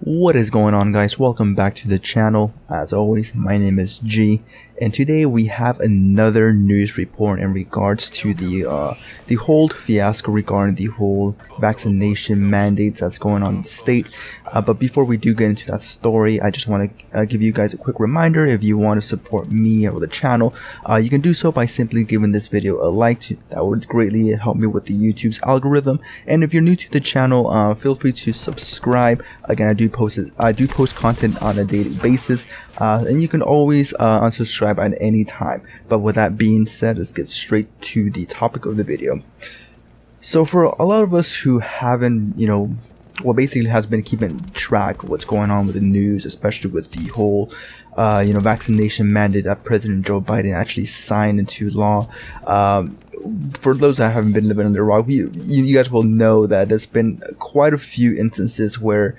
What is going on, guys? Welcome back to the channel. As always, my name is G, and today we have another news report in regards to the whole fiasco regarding the whole vaccination mandates that's going on in the state. But before we do get into that story, I just want to give you guys a quick reminder. If you want to support me or the channel, you can do so by simply giving this video a like. That would greatly help me with the YouTube's algorithm. And if you're new to the channel, feel free to subscribe. Again, I do post content on a daily basis, and you can always unsubscribe at any time. But with that being said, let's get straight to the topic of the video. So for a lot of us who haven't, basically has been keeping track of what's going on with the news, especially with the whole, vaccination mandate that President Joe Biden actually signed into law. For those that haven't been living under a rock, you guys will know that there's been quite a few instances where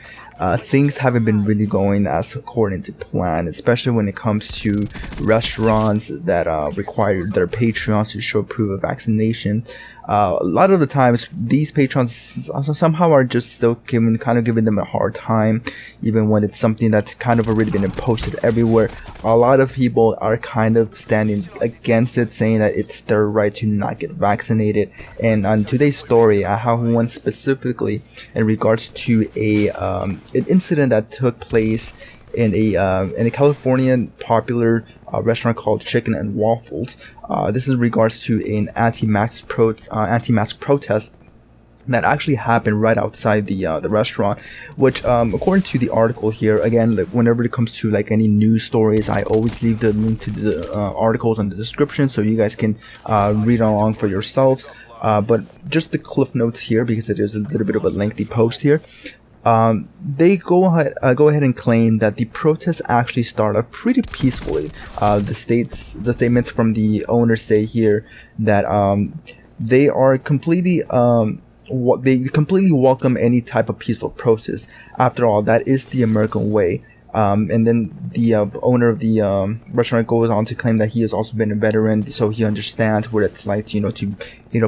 things haven't been really going as according to plan, especially when it comes to restaurants that require their patrons to show proof of vaccination. A lot of the times, these patrons somehow are just still giving them a hard time, even when it's something that's kind of already been posted everywhere. A lot of people are kind of standing against it, saying that it's their right to not get vaccinated. And on today's story, I have one specifically in regards to an incident that took place in a Californian popular restaurant called Chicken and Waffles. This is in regards to an anti-mask protest that actually happened right outside the restaurant, which according to the article here, again, whenever it comes to any news stories, I always leave the link to the articles in the description so you guys can read along for yourselves. But just the cliff notes here, because it is a little bit of a lengthy post here. They go ahead and claim that the protests actually started pretty peacefully. The statements from the owners say here that they are completely they completely welcome any type of peaceful protest. After all, that is the American way. And then the owner of the restaurant goes on to claim that he has also been a veteran, so he understands what it's like, to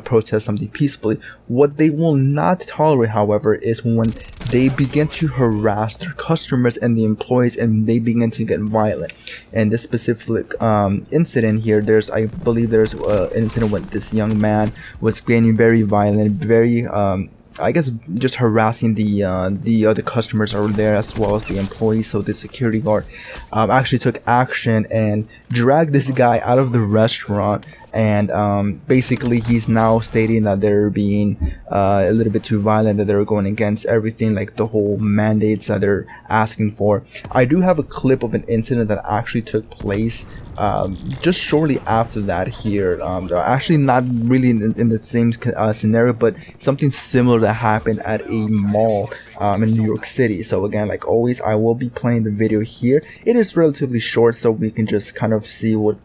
protest something peacefully. What they will not tolerate, however, is when they begin to harass their customers and the employees, and they begin to get violent. And this specific incident here, I believe there's an incident when this young man was getting very violent, very I guess just harassing the other customers over there as well as the employees. So the security guard actually took action and dragged this guy out of the restaurant. And basically he's now stating that they're being a little bit too violent, that they're going against everything, like the whole mandates that they're asking for. I do have a clip of an incident that actually took place just shortly after that here. Actually not really in the same scenario, but something similar that happened at a mall in New York City. So again, like always, I will be playing the video here. It is relatively short, so we can just kind of see what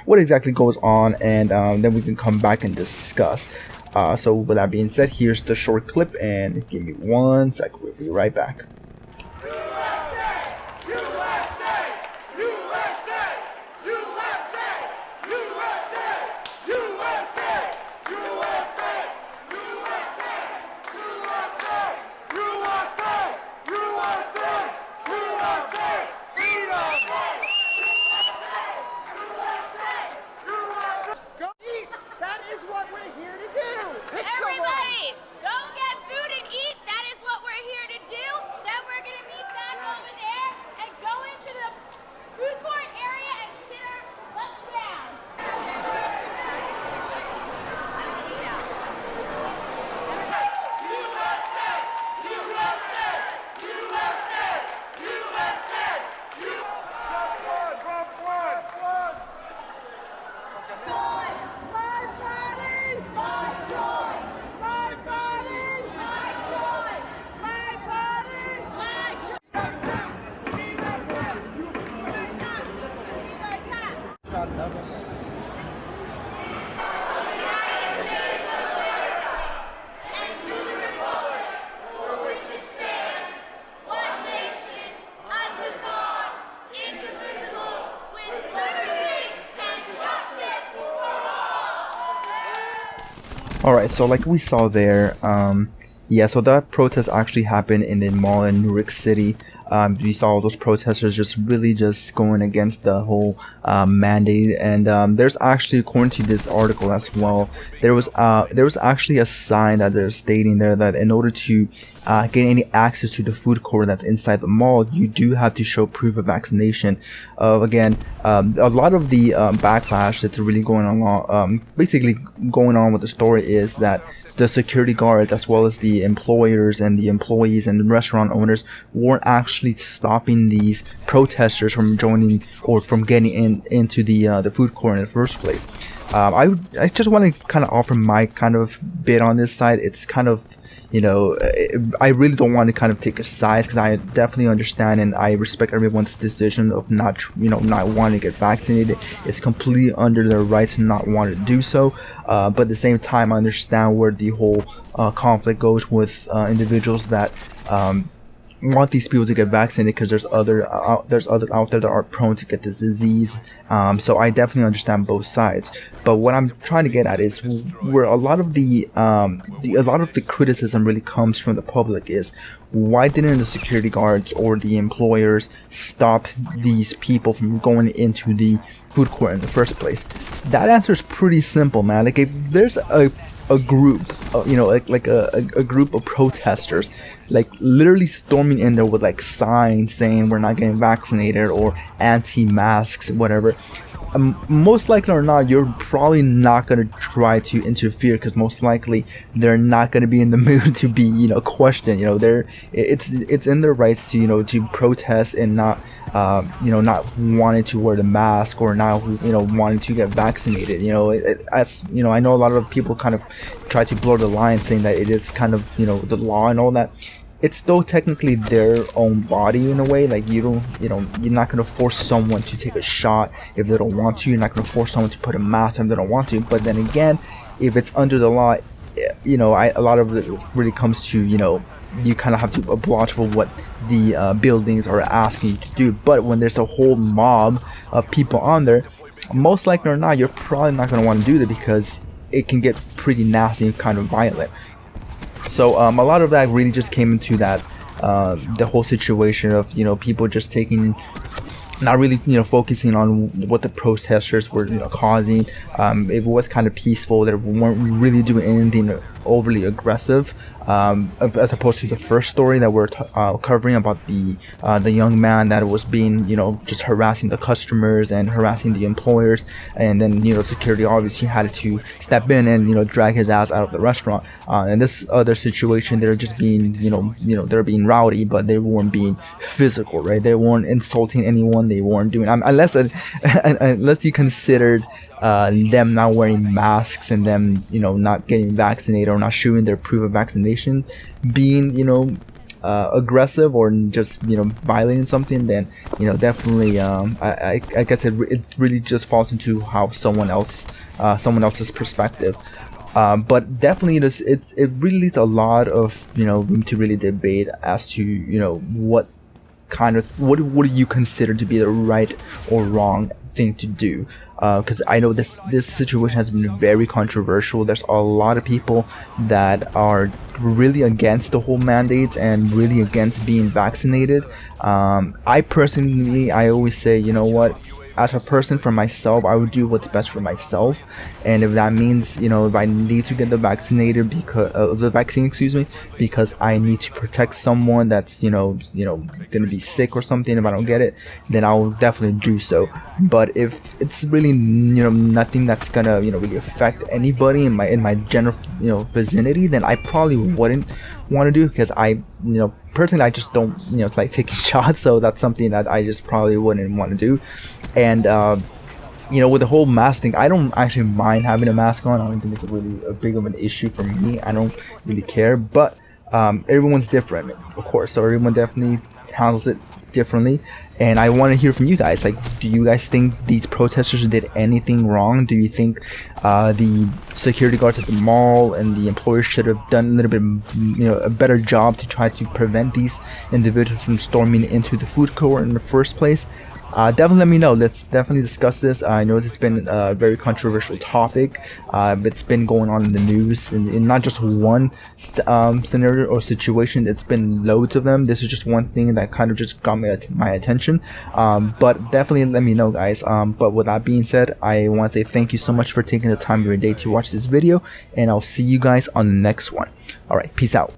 exactly goes on, and then we can come back and discuss. So with that being said, here's the short clip, and give me 1 sec, we'll be right back. Alright, so like we saw there, Yeah, so that protest actually happened in the mall in New York City. We saw all those protesters just really just going against the whole mandate, and there's actually, according to this article as well, there was actually a sign that they're stating there that in order to get any access to the food court that's inside the mall, you do have to show proof of vaccination. Again, a lot of the backlash that's really going on, basically going on with the story, is that the security guards, as well as the employers and the employees and the restaurant owners, weren't actually stopping these protesters from joining or from getting into the food court in the first place. I just want to kind of offer my kind of bit on this side. It's kind of, I really don't want to kind of take a side, because I definitely understand and I respect everyone's decision of not wanting to get vaccinated. It's completely under their rights to not want to do so. But at the same time, I understand where the whole conflict goes with individuals that want these people to get vaccinated, because there's other out there that are prone to get this disease. So I definitely understand both sides. But what I'm trying to get at is where a lot of the criticism really comes from the public is, why didn't the security guards or the employers stop these people from going into the food court in the first place? That answer is pretty simple, man. Like, if there's a group, a group of protesters, like literally storming in there with like signs saying we're not getting vaccinated or anti-masks, whatever, most likely or not, you're probably not going to try to interfere, because most likely they're not going to be in the mood to be, questioned. It's in their rights to, to protest and not, not wanting to wear the mask or not, wanting to get vaccinated. I know a lot of people kind of try to blur the line, saying that it is kind of, the law and all that. It's still technically their own body in a way. Like, you're not going to force someone to take a shot if they don't want to. You're not going to force someone to put a mask on if they don't want to. But then again, if it's under the law, a lot of it really comes to, you kind of have to oblige for what the buildings are asking you to do. But when there's a whole mob of people on there, most likely or not, you're probably not going to want to do that, because it can get pretty nasty and kind of violent. So a lot of that really just came into that the whole situation of people just taking, not really focusing on what the protesters were causing. It was kind of peaceful. They weren't really doing anything overly aggressive, as opposed to the first story that we're covering about the young man that was being just harassing the customers and harassing the employers, and then security obviously had to step in and drag his ass out of the restaurant. And this other situation, they're just being they're being rowdy, but they weren't being physical, right? They weren't insulting anyone. They weren't doing unless you considered them not wearing masks and them not getting vaccinated or not showing their proof of vaccination being aggressive or just violating something, then definitely I guess it really just falls into how someone else's perspective. But definitely it really leaves a lot of room to really debate as to what do you consider to be the right or wrong thing to do, because I know this situation has been very controversial. There's a lot of people that are really against the whole mandate and really against being vaccinated. I personally, I always say, what, as a person, for myself, I would do what's best for myself. And if that means if I need to get the vaccine, because I need to protect someone that's gonna be sick or something, if I don't get it, then I'll definitely do so. But if it's really nothing that's gonna really affect anybody in my general vicinity, then I probably wouldn't want to do, because I personally, I just don't like taking shots, so that's something that I just probably wouldn't want to do. And with the whole mask thing, I don't actually mind having a mask on. I don't think it's really a big of an issue for me. I don't really care. But everyone's different, of course, so everyone definitely handles it differently. And I want to hear from you guys. Like, do you guys think these protesters did anything wrong? Do you think the security guards at the mall and the employers should have done a little bit, a better job to try to prevent these individuals from storming into the food court in the first place? definitely let me know. Let's definitely discuss this. I know this has been a very controversial topic. It's been going on in the news, in not just one scenario or situation. It's been loads of them. This is just one thing that kind of just got my attention. But definitely let me know, guys. But with that being said, I want to say thank you so much for taking the time of your day to watch this video, and I'll see you guys on the next one. All right, peace out.